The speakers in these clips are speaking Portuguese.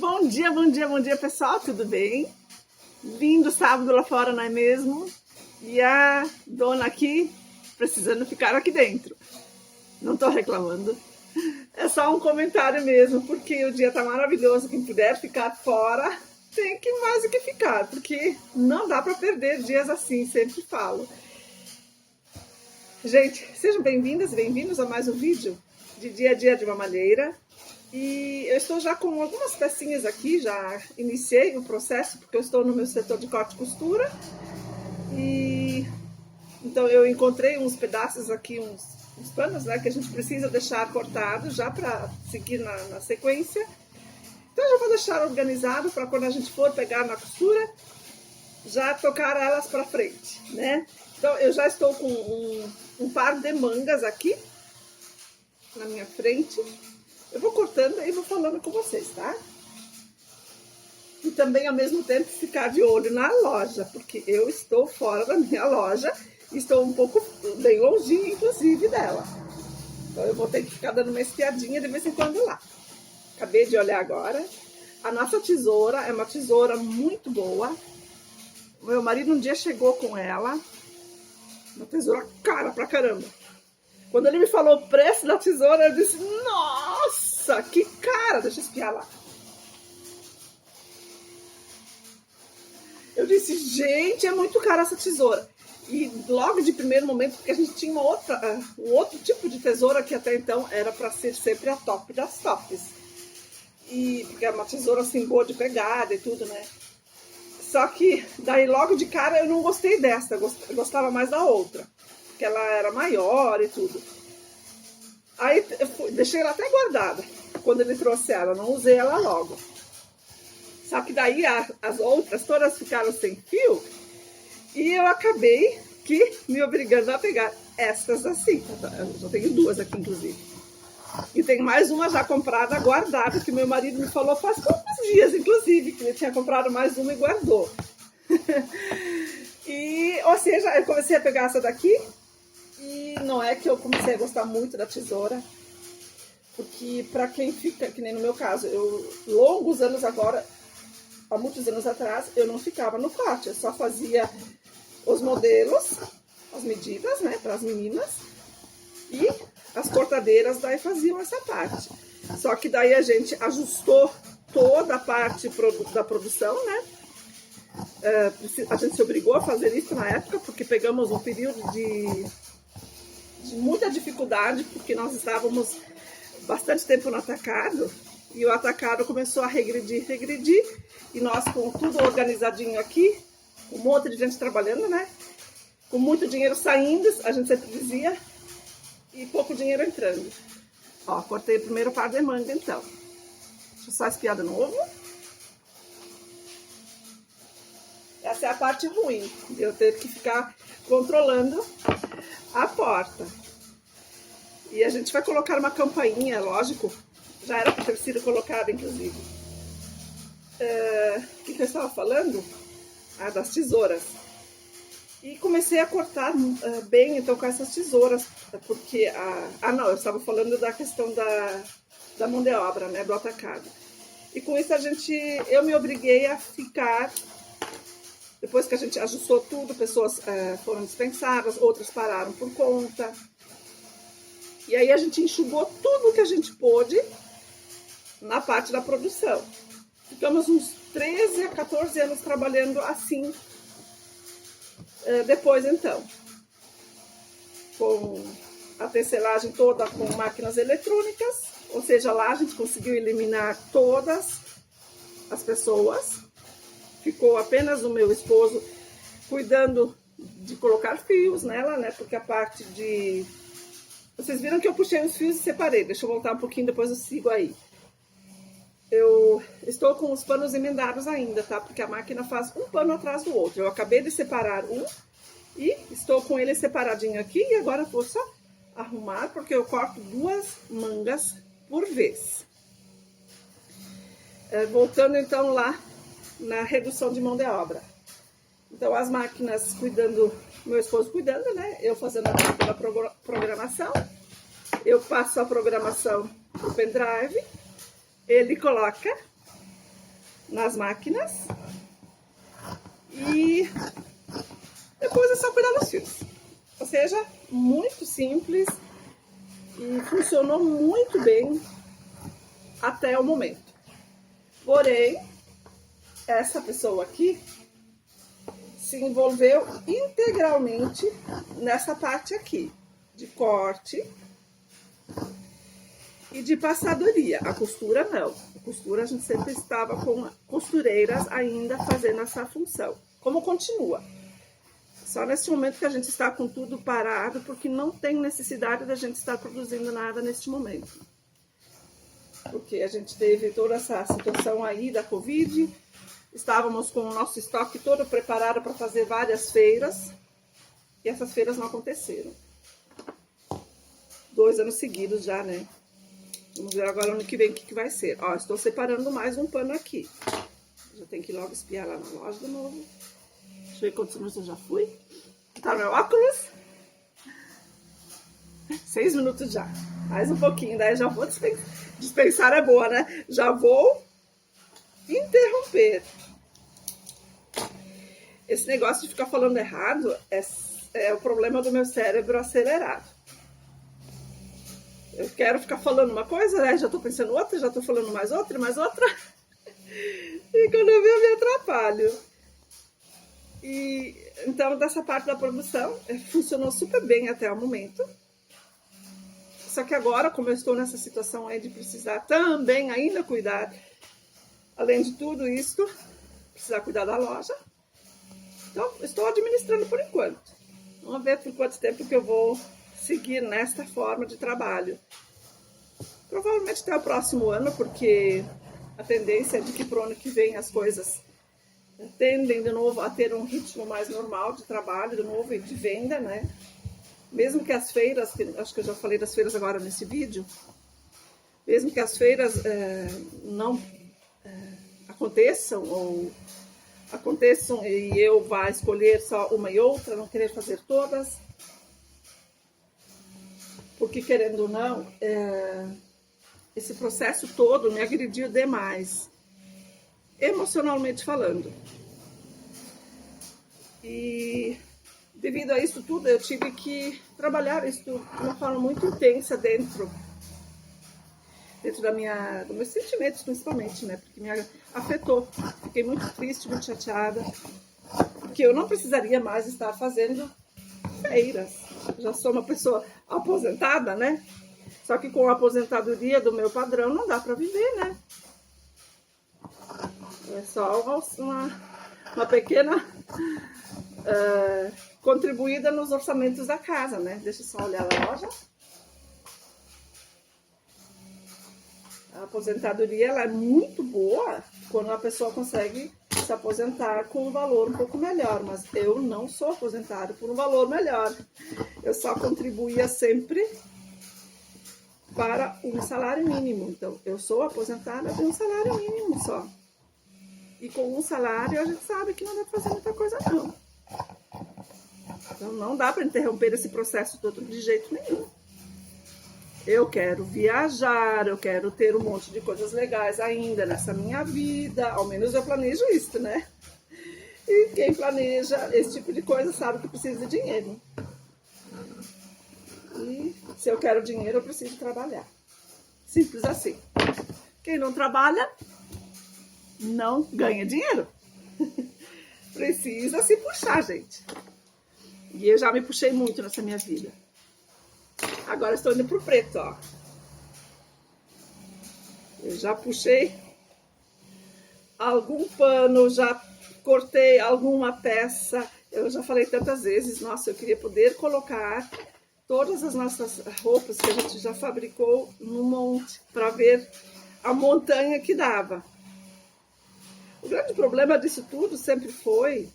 Bom dia, bom dia, bom dia, pessoal, tudo bem? Lindo sábado lá fora, não é mesmo? E a dona aqui precisando ficar aqui dentro. Não tô reclamando. É só um comentário mesmo, porque o dia tá maravilhoso. Quem puder ficar fora tem que mais do que ficar, porque não dá para perder dias assim, sempre falo. Gente, sejam bem-vindas e bem-vindos a mais um vídeo de dia a dia de uma malheira. E eu estou já com algumas pecinhas aqui, já iniciei o processo, porque eu estou no meu setor de corte e costura. E então eu encontrei uns pedaços aqui, uns panos, né, que a gente precisa deixar cortado já para seguir na sequência. Então eu já vou deixar organizado para quando a gente for pegar na costura, já tocar elas para frente, né? Então eu já estou com um par de mangas aqui na minha frente. Eu vou cortando e vou falando com vocês, tá? E também, ao mesmo tempo, ficar de olho na loja, porque eu estou fora da minha loja, estou um pouco, bem longinho, inclusive, dela. Então, eu vou ter que ficar dando uma espiadinha de vez em quando lá. Acabei de olhar agora. A nossa tesoura é uma tesoura muito boa. O meu marido um dia chegou com ela. Uma tesoura cara pra caramba. Quando ele me falou o preço da tesoura, eu disse, nossa, que cara! Deixa eu espiar lá. Eu disse, gente, é muito cara essa tesoura. E logo de primeiro momento, porque a gente tinha um outro tipo de tesoura que até então era para ser sempre a top das tops. E porque é uma tesoura assim, boa de pegada e tudo, né? Só que daí logo de cara eu não gostei dessa, eu gostava mais da outra. Que ela era maior e tudo. Aí eu deixei ela até guardada quando ele trouxe ela, não usei ela logo. Só que daí as outras todas ficaram sem fio e eu acabei me obrigando a pegar estas assim. Eu já tenho duas aqui, inclusive. E tem mais uma já comprada, guardada, que meu marido me falou faz poucos dias, inclusive, que ele tinha comprado mais uma e guardou. Ou seja, eu comecei a pegar essa daqui. E não é que eu comecei a gostar muito da tesoura, porque para quem fica, que nem no meu caso, longos anos agora, há muitos anos atrás, eu não ficava no corte, eu só fazia os modelos, as medidas, né, para as meninas, e as cortadeiras daí faziam essa parte. Só que daí a gente ajustou toda a parte da produção, né? A gente se obrigou a fazer isso na época, porque pegamos um período de muita dificuldade, porque nós estávamos bastante tempo no atacado e o atacado começou a regredir, e nós com tudo organizadinho aqui, um monte de gente trabalhando, né? Com muito dinheiro saindo, a gente sempre dizia, e pouco dinheiro entrando. Ó, cortei o primeiro par de manga então. Deixa eu só espiar de novo. Essa é a parte ruim, de eu ter que ficar controlando a porta. E a gente vai colocar uma campainha, lógico. Já era para ter sido colocada, inclusive. O que eu estava falando? Das tesouras. E comecei a cortar bem, então, com essas tesouras. Porque, não, eu estava falando da questão da mão de obra, né, do atacado. E com isso eu me obriguei a ficar... Depois que a gente ajustou tudo, pessoas foram dispensadas, outras pararam por conta. E aí a gente enxugou tudo que a gente pôde na parte da produção. Ficamos uns 13 a 14 anos trabalhando assim. Depois, então, com a tecelagem toda com máquinas eletrônicas, ou seja, lá a gente conseguiu eliminar todas as pessoas. Ficou apenas o meu esposo cuidando de colocar fios nela, né? Porque a parte de... Vocês viram que eu puxei os fios e separei. Deixa eu voltar um pouquinho, depois eu sigo aí. Eu estou com os panos emendados ainda, tá? Porque a máquina faz um pano atrás do outro. Eu acabei de separar um e estou com ele separadinho aqui. E agora vou só arrumar, porque eu corto 2 mangas por vez. Voltando então lá na redução de mão de obra. Então, as máquinas cuidando, meu esposo cuidando, né? Eu fazendo a parte da programação. Eu passo a programação pro pendrive. Ele coloca nas máquinas. E depois é só cuidar dos fios. Ou seja, muito simples e funcionou muito bem até o momento. Porém, essa pessoa aqui se envolveu integralmente nessa parte aqui, de corte e de passadoria. A costura não. A costura a gente sempre estava com costureiras ainda fazendo essa função. Como continua. Só nesse momento que a gente está com tudo parado, porque não tem necessidade da gente estar produzindo nada neste momento. Porque a gente teve toda essa situação aí da Covid, estávamos com o nosso estoque todo preparado para fazer várias feiras, e essas feiras não aconteceram. 2 anos seguidos já, né? Vamos ver agora ano que vem o que vai ser. Ó, estou separando mais um pano aqui. Já tem que ir logo espiar lá na loja de novo. Deixa eu ver quantos minutos eu já fui. Tá meu óculos. 6 minutos já. Mais um pouquinho, daí já vou dispensar é boa, né? Já vou interromper. Esse negócio de ficar falando errado é o problema do meu cérebro acelerado. Eu quero ficar falando uma coisa, né? Já tô pensando outra, já tô falando mais outra. E quando eu me atrapalho. E então, dessa parte da produção, funcionou super bem até o momento. Só que agora, como eu estou nessa situação aí de precisar também ainda cuidar, além de tudo isso, precisar cuidar da loja. Então, estou administrando por enquanto. Vamos ver por quanto tempo que eu vou seguir nesta forma de trabalho. Provavelmente até o próximo ano, porque a tendência é de que para o ano que vem as coisas tendem de novo a ter um ritmo mais normal de trabalho, de novo, e de venda, né? Mesmo que as feiras, acho que eu já falei das feiras agora nesse vídeo, mesmo que as feiras não aconteçam, ou aconteçam e eu vá escolher só uma e outra, não querer fazer todas, porque querendo ou não, esse processo todo me agrediu demais, emocionalmente falando. E devido a isso tudo, eu tive que trabalhar isso de uma forma muito intensa dentro dos meus sentimentos, principalmente, né? Porque me afetou. Fiquei muito triste, muito chateada, porque eu não precisaria mais estar fazendo feiras. Já sou uma pessoa aposentada, né? Só que com a aposentadoria do meu padrão não dá para viver, né? É só uma pequena contribuída nos orçamentos da casa, né? Deixa eu só olhar a loja. A aposentadoria ela é muito boa quando a pessoa consegue se aposentar com um valor um pouco melhor, mas eu não sou aposentada por um valor melhor. Eu só contribuía sempre para um salário mínimo. Então, eu sou aposentada por um salário mínimo só. E com um salário a gente sabe que não dá para fazer muita coisa não. Então não dá para interromper esse processo todo de jeito nenhum. Eu quero viajar, eu quero ter um monte de coisas legais ainda nessa minha vida. Ao menos eu planejo isso, né? E quem planeja esse tipo de coisa sabe que precisa de dinheiro. E se eu quero dinheiro, eu preciso trabalhar. Simples assim. Quem não trabalha, não ganha dinheiro. Precisa se puxar, gente. E eu já me puxei muito nessa minha vida. Agora estou indo pro preto, ó. Eu já puxei algum pano, já cortei alguma peça. Eu já falei tantas vezes, nossa, eu queria poder colocar todas as nossas roupas que a gente já fabricou num monte, para ver a montanha que dava. O grande problema disso tudo sempre foi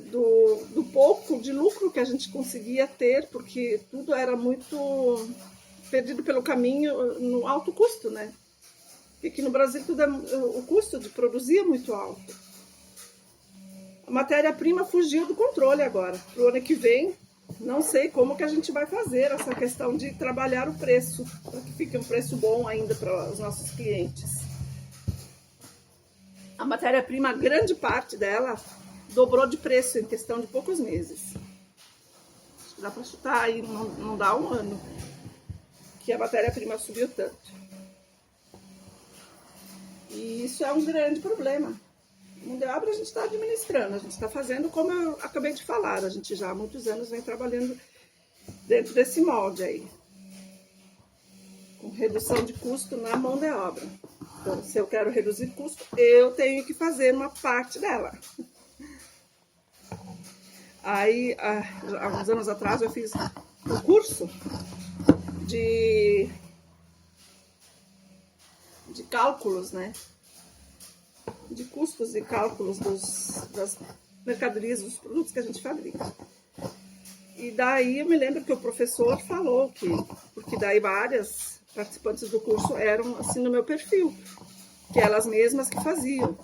do pouco de lucro que a gente conseguia ter, porque tudo era muito perdido pelo caminho no alto custo, né? Porque aqui no Brasil o custo de produzir é muito alto. A matéria-prima fugiu do controle agora. Para o ano que vem, não sei como que a gente vai fazer essa questão de trabalhar o preço, para que fique um preço bom ainda para os nossos clientes. A matéria-prima, grande parte dela, dobrou de preço em questão de poucos meses. Dá para chutar aí, não dá um ano que a matéria-prima subiu tanto. E isso é um grande problema. Mão de obra a gente está administrando, a gente está fazendo como eu acabei de falar. A gente já há muitos anos vem trabalhando dentro desse molde aí, com redução de custo na mão de obra. Então, se eu quero reduzir custo, eu tenho que fazer uma parte dela. Aí, há uns anos atrás, eu fiz um curso de cálculos, né? De custos e cálculos das mercadorias, dos produtos que a gente fabrica. E daí eu me lembro que o professor falou que, porque daí várias participantes do curso eram assim no meu perfil, que elas mesmas que faziam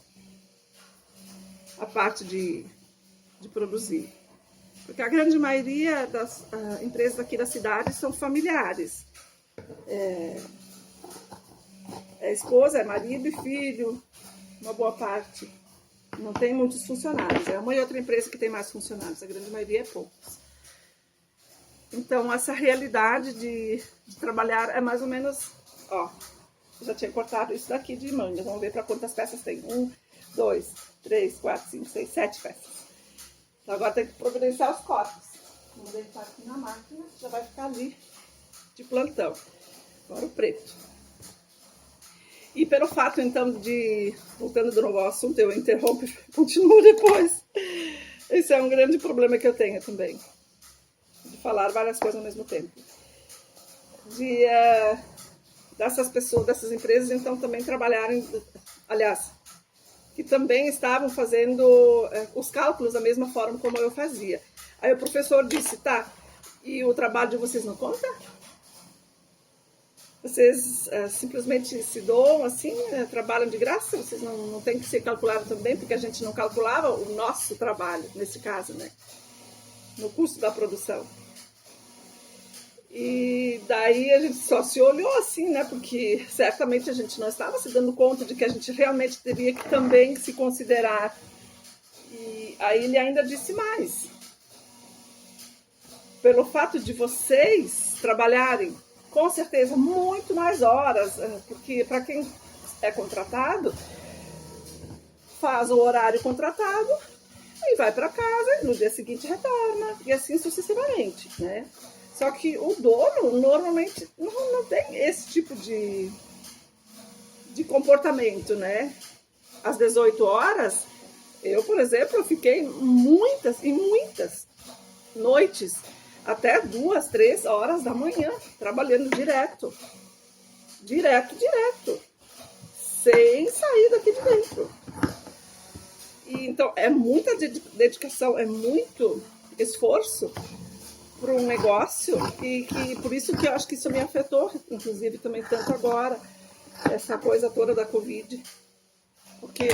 a parte de produzir. Porque a grande maioria das empresas aqui da cidade são familiares. É esposa, é marido e filho, uma boa parte. Não tem muitos funcionários. É uma e outra empresa que tem mais funcionários, a grande maioria é poucos. Então, essa realidade de trabalhar é mais ou menos... Ó, eu já tinha cortado isso daqui de manga. Vamos ver para quantas peças tem. 1, 2, 3, 4, 5, 6, 7 peças. Então, agora tem que providenciar os cortes. Vamos deitar aqui na máquina, já vai ficar ali de plantão. Agora o preto. E pelo fato, então, voltando de novo ao assunto, eu interrompo e continuo depois. Esse é um grande problema que eu tenho também. De falar várias coisas ao mesmo tempo. Dessas pessoas, dessas empresas, então, também trabalharem, aliás, que também estavam fazendo os cálculos da mesma forma como eu fazia. Aí o professor disse, tá, e o trabalho de vocês não conta? Vocês simplesmente se doam assim, trabalham de graça, vocês não têm que ser calculados também, porque a gente não calculava o nosso trabalho, nesse caso, né? No custo da produção. E daí a gente só se olhou assim, né? Porque certamente a gente não estava se dando conta de que a gente realmente teria que também se considerar. E aí ele ainda disse mais. Pelo fato de vocês trabalharem com certeza muito mais horas, porque para quem é contratado, faz o horário contratado e vai para casa e no dia seguinte retorna, e assim sucessivamente, né? Só que o dono normalmente não tem esse tipo de comportamento, né? Às 18 horas, eu, por exemplo, eu fiquei muitas noites, até 2, 3 horas da manhã, trabalhando direto, sem sair daqui de dentro. E, então, é muita dedicação, é muito esforço para um negócio, e que por isso que eu acho que isso me afetou, inclusive também tanto agora, essa coisa toda da Covid, porque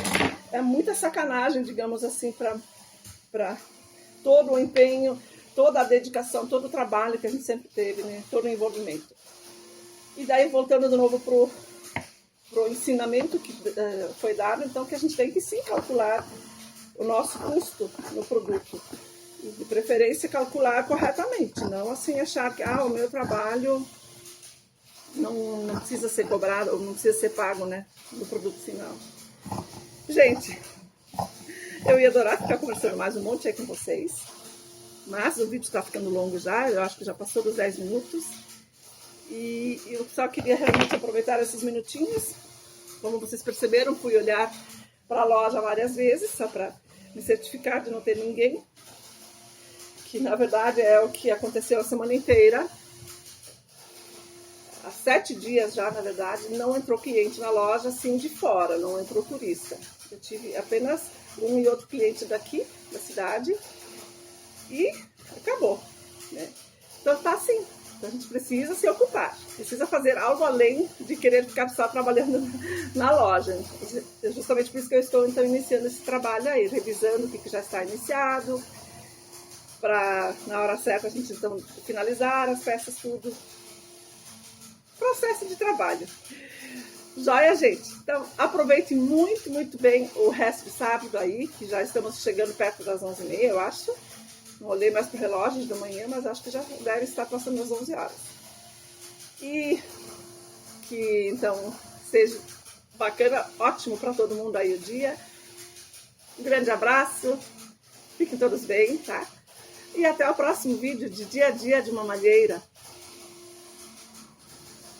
é muita sacanagem, digamos assim, para todo o empenho, toda a dedicação, todo o trabalho que a gente sempre teve, né? Todo o envolvimento. E daí, voltando de novo pro ensinamento que foi dado, então, que a gente tem que sim calcular o nosso custo no produto. E, de preferência, calcular corretamente, não assim achar que o meu trabalho não precisa ser cobrado, ou não precisa ser pago, né, no produto final. Gente, eu ia adorar ficar conversando mais um monte aí com vocês, mas o vídeo está ficando longo já, eu acho que já passou dos 10 minutos. E eu só queria realmente aproveitar esses minutinhos. Como vocês perceberam, fui olhar para a loja várias vezes, só para me certificar de não ter ninguém. Que na verdade é o que aconteceu a semana inteira. Há 7 dias já, na verdade, não entrou cliente na loja, assim, de fora, não entrou turista. Eu tive apenas um e outro cliente daqui, da cidade, e acabou, né? Então tá assim, então a gente precisa se ocupar, precisa fazer algo além de querer ficar só trabalhando na loja. É justamente por isso que eu estou então iniciando esse trabalho aí, revisando o que já está iniciado, para na hora certa a gente então finalizar as peças tudo. processo de trabalho. Joia, gente? Então, aproveite muito, muito bem o resto de sábado aí, que já estamos chegando perto das 11h30, eu acho. Não olhei mais para o relógio da manhã, mas acho que já deve estar passando as 11 horas. E que, então, seja bacana, ótimo para todo mundo aí o dia. Um grande abraço, fiquem todos bem, tá? E até o próximo vídeo de Dia a Dia de uma Malheira.